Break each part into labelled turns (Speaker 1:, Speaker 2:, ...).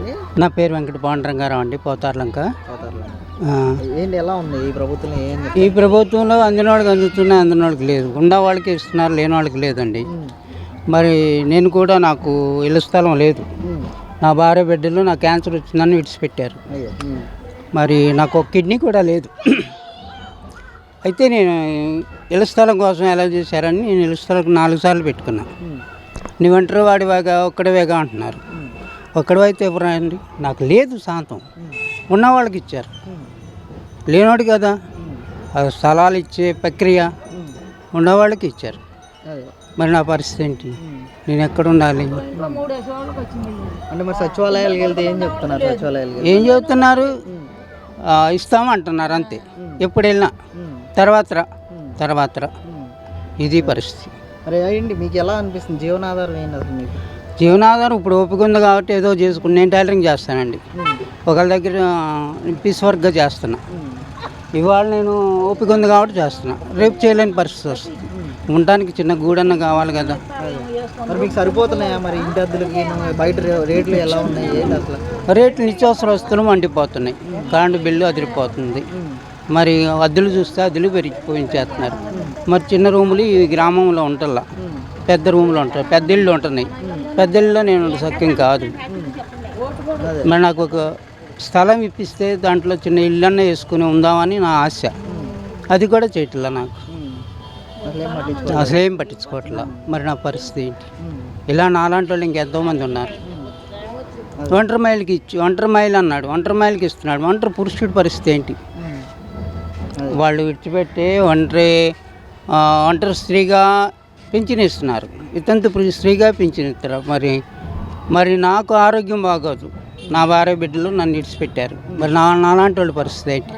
Speaker 1: పేరండి?
Speaker 2: నా పేరు వెంకట పాండురంగారావు అండి, పోతార్లంక.
Speaker 1: ఏంటి ఎలా ఉంది ఈ ప్రభుత్వంలో?
Speaker 2: ఈ ప్రభుత్వంలో అందిన వాళ్ళకి అందుతున్నాయి, అందిన వాళ్ళకి లేదు. ఉన్న వాళ్ళకి ఇస్తున్నారు, లేని వాళ్ళకి లేదండి. మరి నేను కూడా, నాకు ఇళ్ళ స్థలం లేదు. నా భార్య బిడ్డలు నాకు క్యాన్సర్ వచ్చిందని విడిచిపెట్టారు. మరి నాకు ఒక కిడ్నీ కూడా లేదు. అయితే నేను ఇళ్ళ స్థలం కోసం ఎలా చేశారని నేను ఇళ్ళ స్థలం 4 సార్లు పెట్టుకున్నాను. నీ ఒంటరి వాడివాగా ఒక్కడివేగా అంటున్నారు. ఒక్కడివైతే ఎవరండి? నాకు లేదు శాంతం. ఉన్న వాళ్ళకి ఇచ్చారు, లేనివాడు కదా స్థలాలు ఇచ్చే ప్రక్రియ. ఉన్నవాళ్ళకి ఇచ్చారు. మరి నా పరిస్థితి ఏంటి? నేను ఎక్కడ ఉండాలి?
Speaker 1: అంటే మరి సచివాలయాలకు వెళ్తే ఏం చెప్తున్నారు?
Speaker 2: ఏం చెబుతున్నారు? ఇస్తామంటున్నారు అంతే. ఎప్పుడు వెళ్ళినా తర్వాత ఇది పరిస్థితి.
Speaker 1: అరే ఏంటి మీకు ఎలా అనిపిస్తుంది? జీవనాధారం ఏంటి అసలు మీకు?
Speaker 2: జీవనాధారం ఇప్పుడు ఓపిక ఉంది కాబట్టి ఏదో చేసుకుని, నేను టైలరింగ్ చేస్తానండి. ఒకళ్ళ దగ్గర పీస్ వర్క్గా చేస్తున్నా. ఇవాళ నేను ఓపిక ఉంది కాబట్టి చేస్తున్నా, రేపు చేయలేని పరిస్థితి వస్తుంది. ఉండడానికి చిన్న గూడన్న కావాలి కదా.
Speaker 1: మరి మీకు సరిపోతున్నాయా మరి ఇంటి అద్దెలకి? బయట రేట్లు ఎలా ఉన్నాయి? ఏంటి అసలు
Speaker 2: రేట్లు? నిత్యావసర వస్తువులు మండిపోతున్నాయి, కరెంటు బిల్లు అదిరిపోతుంది. మరి అద్దెలు చూస్తే అద్దెలు పెరిగిపోయించేస్తున్నారు. మరి చిన్న రూములు ఈ గ్రామంలో ఉంటల్లా, పెద్ద రూములు ఉంటాయి, పెద్ద ఇళ్ళు ఉంటున్నాయి. పెద్ద ఇళ్ళలో నేను సఖ్యం కాదు. మరి నాకు ఒక స్థలం ఇప్పిస్తే దాంట్లో చిన్న ఇళ్ళన్నా వేసుకుని ఉందామని నా ఆశ. అది కూడా చేయట్లా, నాకు అసలేం పట్టించుకోవట్లా. మరి నా పరిస్థితి ఏంటి? ఇలా నాలాంటి వాళ్ళు ఇంకెంతోమంది ఉన్నారు. ఒంటరి మైలు అన్నాడు, ఒంటరి మైలుకి ఇస్తున్నాడు. ఒంటరి పురుషుడి పరిస్థితి ఏంటి? వాళ్ళు విడిచిపెట్టి ఒంటరి స్త్రీగా పింఛన్ ఇస్తున్నారు, వితంతు స్త్రీగా పింఛన్ ఇస్తారు. మరి నాకు ఆరోగ్యం బాగోదు, నా భార్య బిడ్డలు నన్ను విడిచిపెట్టారు. మరి నాలాంటి వాళ్ళ పరిస్థితి ఏంటి?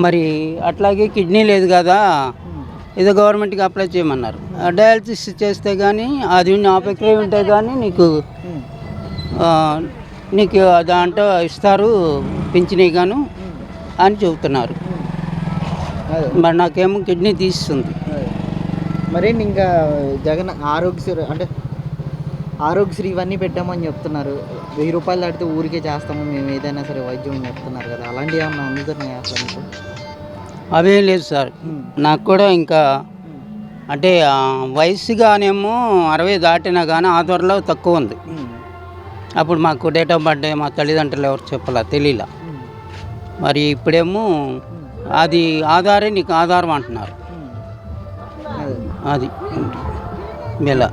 Speaker 2: మరి అట్లాగే కిడ్నీ లేదు కదా, ఏదో గవర్నమెంట్కి అప్లై చేయమన్నారు. డయాలసిస్ చేస్తే కానీ అది ఆ ప్రక్రియ ఉంటే కానీ నీకు దాంట్లో ఇస్తారు పింఛనీగాను అని చెబుతున్నారు. మరి నాకేమో కిడ్నీ తీస్తుంది.
Speaker 1: మరి ఇంకా జగన్ ఆరోగ్యశ్రీ ఇవన్నీ పెట్టామని చెప్తున్నారు. 1000 రూపాయలు దాటితే ఊరికే చేస్తాము మేము ఏదైనా సరే వైద్యం అని చెప్తున్నారు కదా, అలాంటివి ఏమన్నా అందుతున్నాయి అసలు?
Speaker 2: అవేం లేదు సార్. నాకు కూడా ఇంకా అంటే వయసుగానేమో 60 దాటినా కానీ ఆధార్లో తక్కువ ఉంది. అప్పుడు మాకు డేట్ ఆఫ్ బర్త్డే మా తల్లిదండ్రులు ఎవరు చెప్పాలా, తెలియలా. మరి ఇప్పుడేమో అది ఆధారే నీకు ఆధారం అంటున్నారు. అది ఇలా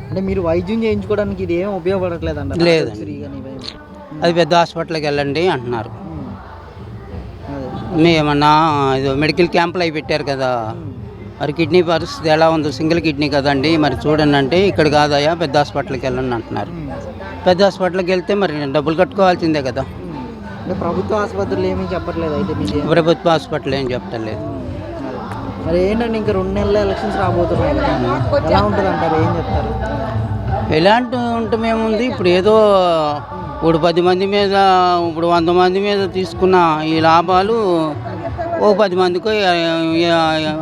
Speaker 1: అంటే మీరు వైద్యం చేయించుకోవడానికి ఇది ఏం ఉపయోగపడట్లేదండి?
Speaker 2: లేదండి, అది పెద్ద హాస్పిటల్కి వెళ్ళండి అంటున్నారు. ఏమన్నా మెడికల్ క్యాంపులు అవి పెట్టారు కదా, మరి కిడ్నీ పరిస్థితి ఎలా ఉందో, సింగిల్ కిడ్నీ కదండి, మరి చూడండి అంటే ఇక్కడ కాదయా పెద్ద హాస్పిటల్కి వెళ్ళండి అంటున్నారు. పెద్ద హాస్పిటల్కి వెళ్తే మరి డబ్బులు కట్టుకోవాల్సిందే కదా.
Speaker 1: ప్రభుత్వ ఆసుపత్రులు ఏమీ చెప్పట్లేదు అయితే?
Speaker 2: ప్రభుత్వ హాస్పిటల్ ఏం చెప్పట్లేదు.
Speaker 1: మరి ఏంటంటే ఇంకా 2 నెలల ఎలక్షన్స్ రాబోతున్నాయి కదా, ఎలా ఉంటుంది అంటారు? ఏం చెప్తారు?
Speaker 2: ఎలాంటి ఉంటమేముంది, ఇప్పుడు ఏదో ఇప్పుడు 10 మంది మీద, ఇప్పుడు 100 మంది మీద తీసుకున్న ఈ లాభాలు ఓ 10 మందికో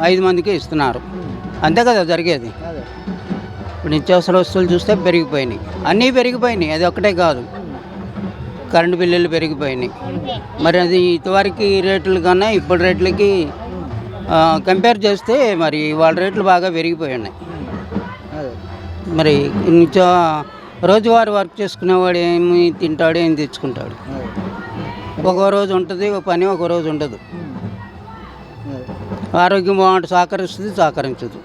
Speaker 2: 5 మందికే ఇస్తున్నారు, అంతే కదా జరిగేది. ఇప్పుడు నిత్యావసర వస్తువులు చూస్తే పెరిగిపోయినాయి, అన్నీ పెరిగిపోయినాయి. అది ఒక్కటే కాదు, కరెంటు బిల్లులు పెరిగిపోయినాయి. మరి అది ఇంతవరకు రేట్ల కన్నా ఇప్పుడు రేట్లకి కంపేర్ చేస్తే మరి వాళ్ళ రేట్లు బాగా పెరిగిపోయి ఉన్నాయి. మరి రోజువారీ వర్క్ చేసుకునేవాడు ఏమి తింటాడు, ఏం తెచ్చుకుంటాడు. ఒక రోజు ఉంటుంది ఒక పని, ఒక రోజు ఉండదు. ఆరోగ్యం బాగుంటుంది, సహకరించదు.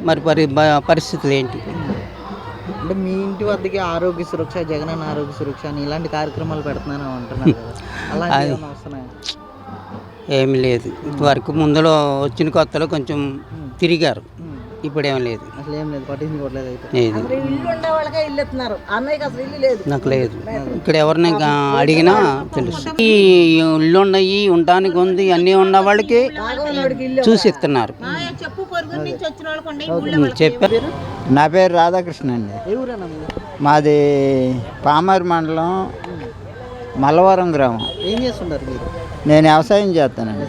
Speaker 2: మరి పరిస్థితులు ఏంటి?
Speaker 1: అంటే మీ ఇంటి వద్దకి ఆరోగ్య సురక్ష, జగనన్న ఆరోగ్య సురక్ష అని ఇలాంటి కార్యక్రమాలు పెడుతున్నాను అంటున్నారు కదా, అలాంటివి ఏమైనా వస్తున్నాయా?
Speaker 2: ఏమి లేదు. ఇంతవరకు ముందులో వచ్చిన కొత్తలో కొంచెం తిరిగారు, ఇప్పుడేం లేదు.
Speaker 1: అసలు ఏం లేదు, పట్టించుకోవట్లేదు.
Speaker 2: నాకు లేదు. ఇక్కడ ఎవరిని అడిగినా తెలుసు. ఈ ఇల్లు ఉన్నాయి, ఉండడానికి ఉంది, అన్నీ ఉన్న వాళ్ళకి చూసి ఇస్తున్నారు. చెప్పారు.
Speaker 3: నా పేరు రాధాకృష్ణ అండి. మాది పామర్ మండలం మల్లవరం గ్రామం.
Speaker 1: ఏం చేస్తుంటారు మీరు?
Speaker 3: నేను వ్యవసాయం చేస్తానండి.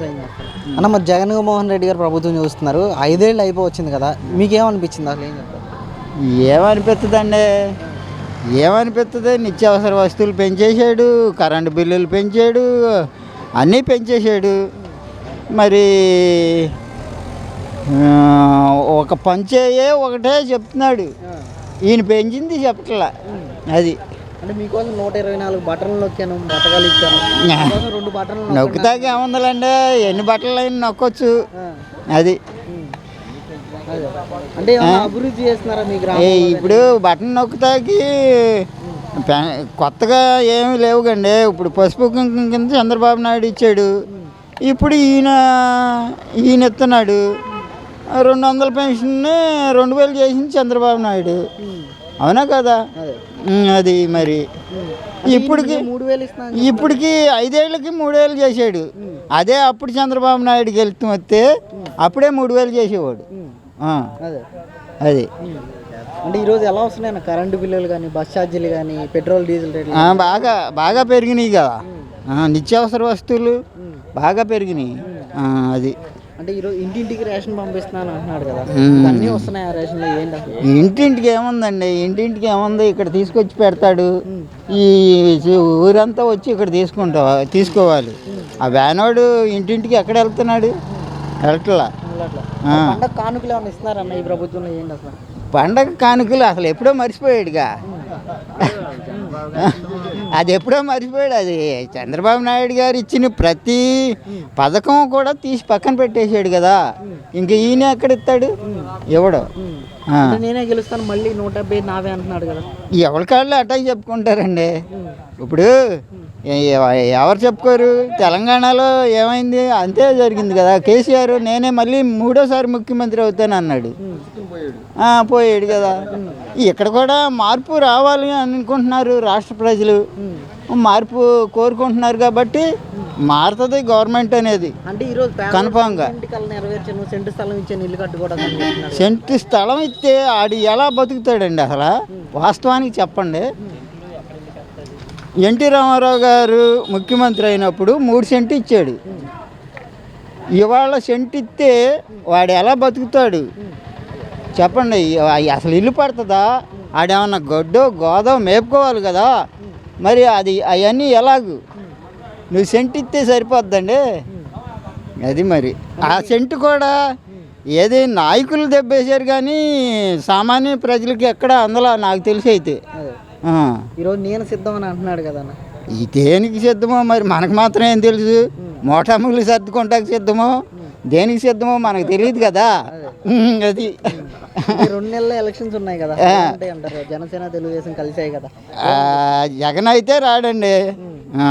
Speaker 1: అన్న, మరి జగన్మోహన్ రెడ్డి గారు ప్రభుత్వం చూస్తున్నారు, 5 ఏళ్ళు అయిపోవచ్చింది కదా, మీకేమనిపించింది? అసలు ఏం చెప్తారు?
Speaker 3: ఏమనిపిస్తుందండి, ఏమనిపిస్తుంది, నిత్యావసర వస్తువులు పెంచేశాడు, కరెంటు బిల్లులు పెంచాడు, అన్నీ పెంచేశాడు. మరి ఒక పంచేయే ఒకటే చెప్తున్నాడు, ఈయన పెంచింది చెప్పట్లా. అది
Speaker 1: అంటే మీకోసం 124 బటన్లు నొక్కాను, బతకాలు ఇచ్చాను, మీకోసం 2 బటన్లు
Speaker 3: నొక్కుతాకి ఏముందండి, ఎన్ని బట్టలు అయినా నొక్కొచ్చు. అది
Speaker 1: అదే. అంటే ఏమన్నా అభివృద్ధి చేస్తున్నారా మీ గ్రామం?
Speaker 3: ఇప్పుడు బటన్ నొక్కుతాకి కొత్తగా ఏమీ లేవు కండి. ఇప్పుడు పసుపు కుంకుమ కింద చంద్రబాబు నాయుడు ఇచ్చాడు, ఇప్పుడు ఈయన ఇస్తున్నాడు. 200 పెన్షన్ 2000 చేసింది చంద్రబాబు నాయుడు, అవునా కదా? అది మరి ఇప్పటికి
Speaker 1: 3000 ఇస్తాను,
Speaker 3: ఇప్పటికి 5 ఏళ్ళకి 3000 చేశాడు. అదే అప్పుడు చంద్రబాబు నాయుడుకి వెళ్తూ వస్తే అప్పుడే 3000 చేసేవాడు.
Speaker 1: అదే
Speaker 3: అది
Speaker 1: అంటే ఈరోజు ఎలా వస్తున్నాయి కరెంటు బిల్లులు కానీ, బస్ ఛార్జీలు కానీ, పెట్రోల్ డీజిల్ రేట్లు?
Speaker 3: బాగా బాగా పెరిగినాయి కదా. నిత్యావసర వస్తువులు బాగా పెరిగినాయి. అది
Speaker 1: అంటే ఈరోజు ఇంటింటికి రేషన్ పంపిస్తున్నాను అంటున్నాడు కదా, అన్నీ వస్తున్నాయి ఆ రేషన్లో, ఏంటి అసలు?
Speaker 3: ఇంటింటికి ఏముందండి, ఇంటింటికి ఏముంది, ఇక్కడ తీసుకొచ్చి పెడతాడు. ఈ ఊరంతా వచ్చి ఇక్కడ తీసుకోవాలి. ఆ వ్యానోడు ఇంటింటికి ఎక్కడ వెళ్తున్నాడు, వెళ్ళట్లా.
Speaker 1: పండగ కానుకలు ఏమైనా ఇస్తున్నారన్న ఈ ప్రభుత్వంలో, ఏంటి అసలు?
Speaker 3: పండగ కానుకలు అసలు ఎప్పుడో మర్చిపోయాడుగా. అది ఎప్పుడో మర్చిపోయాడు. అది చంద్రబాబు నాయుడు గారు ఇచ్చిన ప్రతి పథకం కూడా తీసి పక్కన పెట్టేశాడు కదా. ఇంక ఈయన ఎక్కడ ఇస్తాడు, ఎవడో.
Speaker 1: నేనే గెలుస్తాను మళ్ళీ 170 నావే అంటున్నాడు కదా.
Speaker 3: ఎవరి కాళ్ళు అటాక్ చెప్పుకుంటారండి. ఇప్పుడు ఎవరు చెప్పుకోరు. తెలంగాణలో ఏమైంది, అంతే జరిగింది కదా. కేసీఆర్ నేనే మళ్ళీ 3వ ముఖ్యమంత్రి అవుతాను అన్నాడు, పోయాడు కదా. ఇక్కడ కూడా మార్పు రావాలి అనుకుంటున్నారు రాష్ట్ర ప్రజలు, మార్పు కోరుకుంటున్నారు కాబట్టి మారుతుంది గవర్నమెంట్ అనేది.
Speaker 1: అంటే ఈరోజు
Speaker 3: కన్ఫామ్గా
Speaker 1: నెరవేర్చాను, సెంటు స్థలం ఇచ్చాను, ఇల్లు కట్టుకోవడం.
Speaker 3: సెంటు స్థలం ఇస్తే ఆడు ఎలా బతుకుతాడండి అసలు? వాస్తవానికి చెప్పండి. ఎన్టీ రామారావు గారు ముఖ్యమంత్రి అయినప్పుడు 3 సెంటు ఇచ్చాడు. ఇవాళ సెంటు ఇస్తే వాడు ఎలా బతుకుతాడు చెప్పండి? అసలు ఇల్లు పడుతుందా? ఆడేమన్నా గొడ్డో గోదో మేపుకోవాలి కదా. మరి అది అవన్నీ ఎలాగు? నువ్వు సెంటు ఇస్తే సరిపోద్దండి. అది మరి ఆ సెంటు కూడా ఏది నాయకులు దెబ్బేశారు కానీ సామాన్య ప్రజలకి ఎక్కడ అందులో నాకు తెలిసి అయితే.
Speaker 1: ఈరోజు నేను సిద్ధం అని అంటున్నాడు కదా.
Speaker 3: ఈ దేనికి సిద్ధమో మరి మనకు మాత్రం ఏం తెలుసు? మోటాములు సర్దుకుంటాకి సిద్ధమో దేనికి సిద్ధమో మనకు తెలియదు కదా. అది
Speaker 1: 2 నెలల ఎలక్షన్స్ ఉన్నాయి కదా, అంటారు జనసేన తెలుగుదేశం కలిసాయి కదా.
Speaker 3: జగన్ అయితే రాడండి.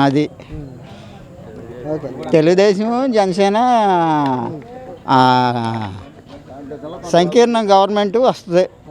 Speaker 3: అది తెలుగుదేశం జనసేన సంకీర్ణ గవర్నమెంట్ వస్తుంది.